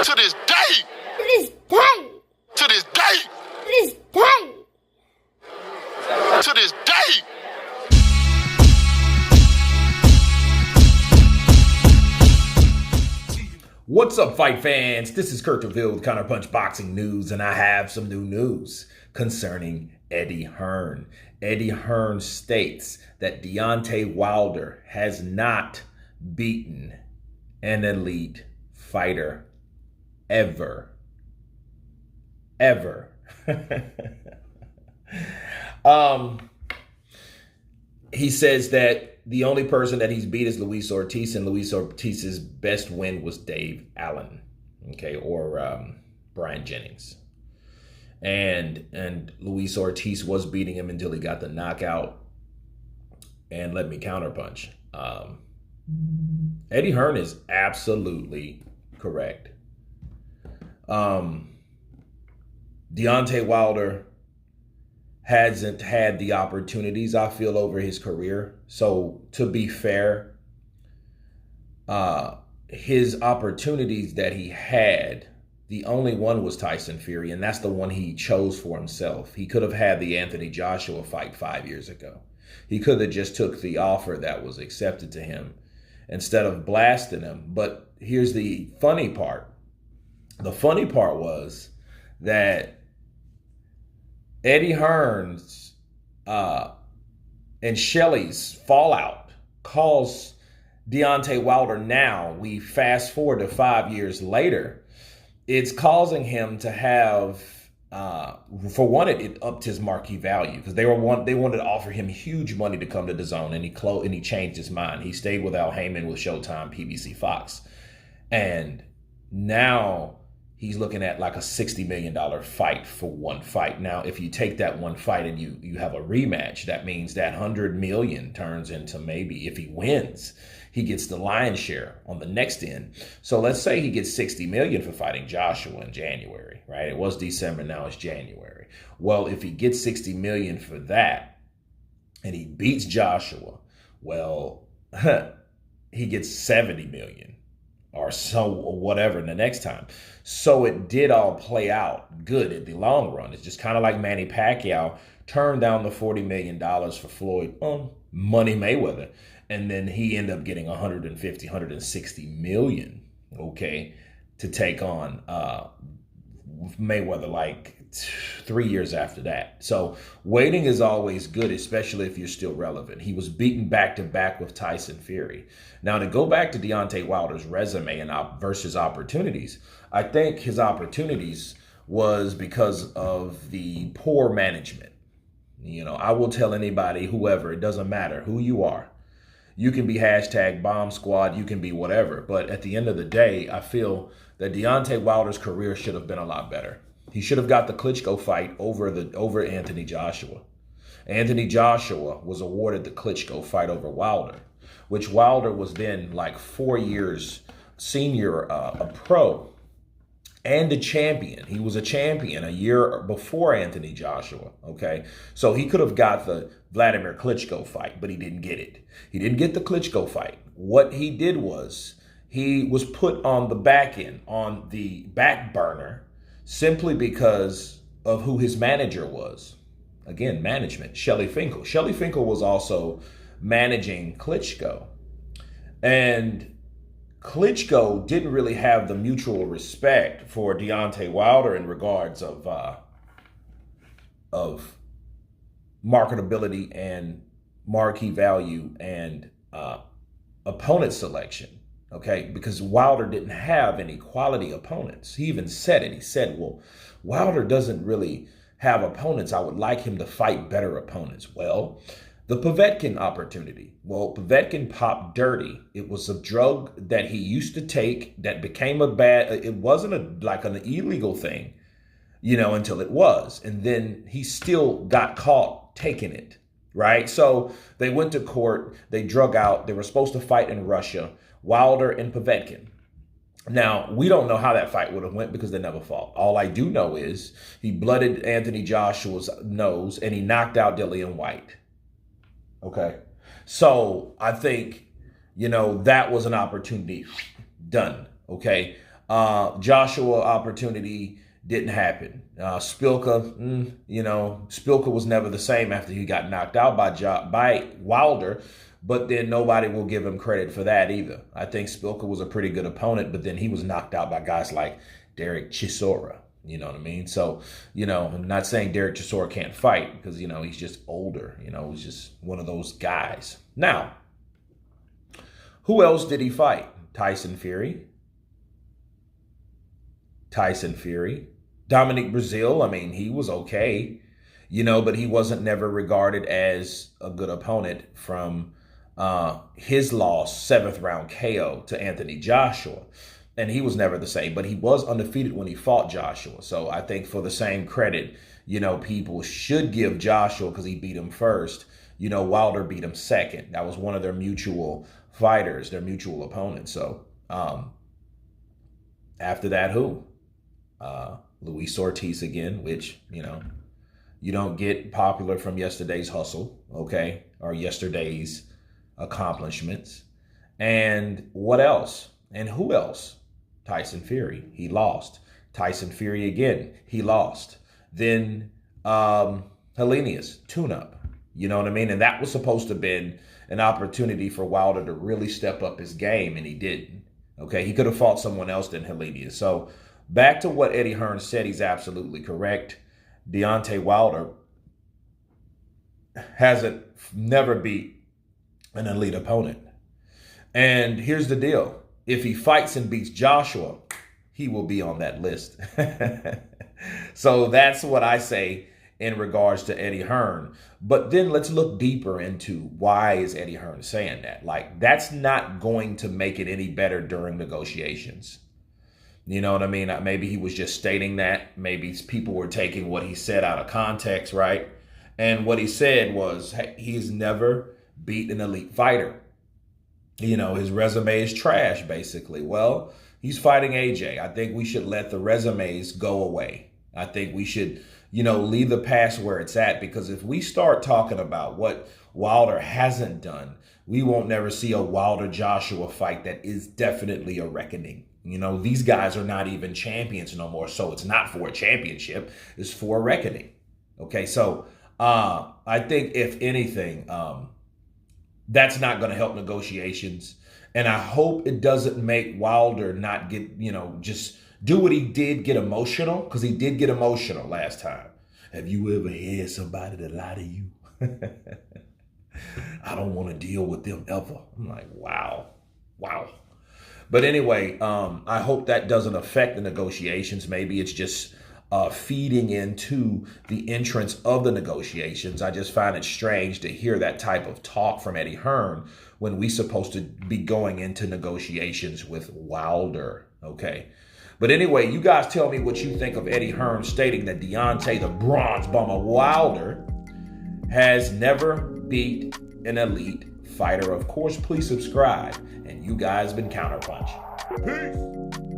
To this day. To this day. To this day. To this day. To this day. What's up, fight fans? This is Kurt DeVille with Counterpunch Boxing News, and I have some new news concerning Eddie Hearn. Eddie Hearn states that Deontay Wilder has not beaten an elite fighter ever. He says that the only person that he's beat is Luis Ortiz, and Luis Ortiz's best win was Dave Allen, or Brian Jennings. And Luis Ortiz was beating him until he got the knockout and let me counterpunch. Eddie Hearn is absolutely correct. Deontay Wilder hasn't had the opportunities, I feel, over his career. So to be fair, his opportunities that he had, the only one was Tyson Fury, and that's the one he chose for himself. He could have had the Anthony Joshua fight 5 years ago. He could have just took the offer that was accepted to him instead of blasting him. But here's the funny part. The funny part was that Eddie Hearn's and Shelley's fallout caused Deontay Wilder, now we fast forward to 5 years later, it's causing him to have, for one, it upped his marquee value because they wanted to offer him huge money to come to the zone, and he changed his mind. He stayed with Al Heyman with Showtime, PBC, Fox, and now he's looking at like a $60 million fight for one fight. Now, if you take that one fight and you have a rematch, that means that $100 million turns into, maybe if he wins, he gets the lion's share on the next end. So let's say he gets $60 million for fighting Joshua in January, right? It was December, now it's January. Well, if he gets $60 million for that and he beats Joshua, well, he gets $70 million. Or so, or whatever, the next time. So it did all play out good in the long run. It's just kind of like Manny Pacquiao turned down the $40 million for Floyd Money Mayweather. And then he ended up getting $150, $160 million, to take on Mayweather like 3 years after that. So waiting is always good, especially if you're still relevant. He was beaten back to back with Tyson Fury. Now, to go back to Deontay Wilder's resume and versus opportunities, I think his opportunities was because of the poor management. I will tell anybody, whoever, it doesn't matter who you are. You can be hashtag bomb squad, you can be whatever. But at the end of the day, I feel that Deontay Wilder's career should have been a lot better. He should have got the Klitschko fight over Anthony Joshua. Anthony Joshua was awarded the Klitschko fight over Wilder, which Wilder was then like 4 years senior, a pro and a champion. He was a champion a year before Anthony Joshua, So he could have got the Vladimir Klitschko fight, but he didn't get it. He didn't get the Klitschko fight. What he did was he was put on the back end, on the back burner, simply because of who his manager was. Again, management, Shelley Finkel. Shelley Finkel was also managing Klitschko. And Klitschko didn't really have the mutual respect for Deontay Wilder in regards of marketability and marquee value and opponent selection. Because Wilder didn't have any quality opponents. He even said it. He said, well, Wilder doesn't really have opponents. I would like him to fight better opponents. Well, the Povetkin opportunity. Well, Povetkin popped dirty. It was a drug that he used to take that became it wasn't like an illegal thing, until it was. And then he still got caught taking it, right? So they went to court. They drug out. They were supposed to fight in Russia. Wilder and Povetkin. Now, we don't know how that fight would have went because they never fought. All I do know is he blooded Anthony Joshua's nose and he knocked out Dillian White. So I think, that was an opportunity done. Joshua opportunity didn't happen. Spilka, Spilka was never the same after he got knocked out by Wilder, but then nobody will give him credit for that either. I think Spilka was a pretty good opponent, but then he was knocked out by guys like Derek Chisora. You know what I mean? So, I'm not saying Derek Chisora can't fight because, he's just older. He's just one of those guys. Now, who else did he fight? Tyson Fury. Dominic Brazil, he was okay, but he wasn't never regarded as a good opponent from his loss, 7th round KO to Anthony Joshua. And he was never the same, but he was undefeated when he fought Joshua. So I think for the same credit, people should give Joshua because he beat him first. Wilder beat him second. That was one of their mutual fighters, their mutual opponents. So after that, who? Luis Ortiz again, which, you don't get popular from yesterday's hustle, okay, or yesterday's accomplishments. And what else? And who else? Tyson Fury, he lost. Tyson Fury again, he lost. Then Helenius, tune-up, you know what I mean? And that was supposed to have been an opportunity for Wilder to really step up his game, and he didn't, okay? He could have fought someone else than Helenius. So back to what Eddie Hearn said, he's absolutely correct. Deontay Wilder hasn't never beat an elite opponent. And here's the deal. If he fights and beats Joshua, he will be on that list. So that's what I say in regards to Eddie Hearn. But then let's look deeper into why is Eddie Hearn saying that? Like, that's not going to make it any better during negotiations. You know what I mean? Maybe he was just stating that. Maybe people were taking what he said out of context, right? And what he said was, hey, he's never beat an elite fighter. His resume is trash, basically. Well, he's fighting AJ. I think we should let the resumes go away. I think we should, leave the past where it's at, because if we start talking about what Wilder hasn't done, we won't never see a Wilder-Joshua fight that is definitely a reckoning. These guys are not even champions no more, so it's not for a championship. It's for a reckoning. Okay, so I think, if anything, that's not going to help negotiations. And I hope it doesn't make Wilder not get, just do what he did, get emotional, because he did get emotional last time. Have you ever had somebody that lie to you? I don't want to deal with them ever. I'm like, wow. But anyway, I hope that doesn't affect the negotiations. Maybe it's just feeding into the entrance of the negotiations. I just find it strange to hear that type of talk from Eddie Hearn when we're supposed to be going into negotiations with Wilder, okay? But anyway, you guys tell me what you think of Eddie Hearn stating that Deontay, the bronze bomber Wilder, has never beat an elite fighter. Of course, please subscribe. And you guys been Counterpunch. Peace.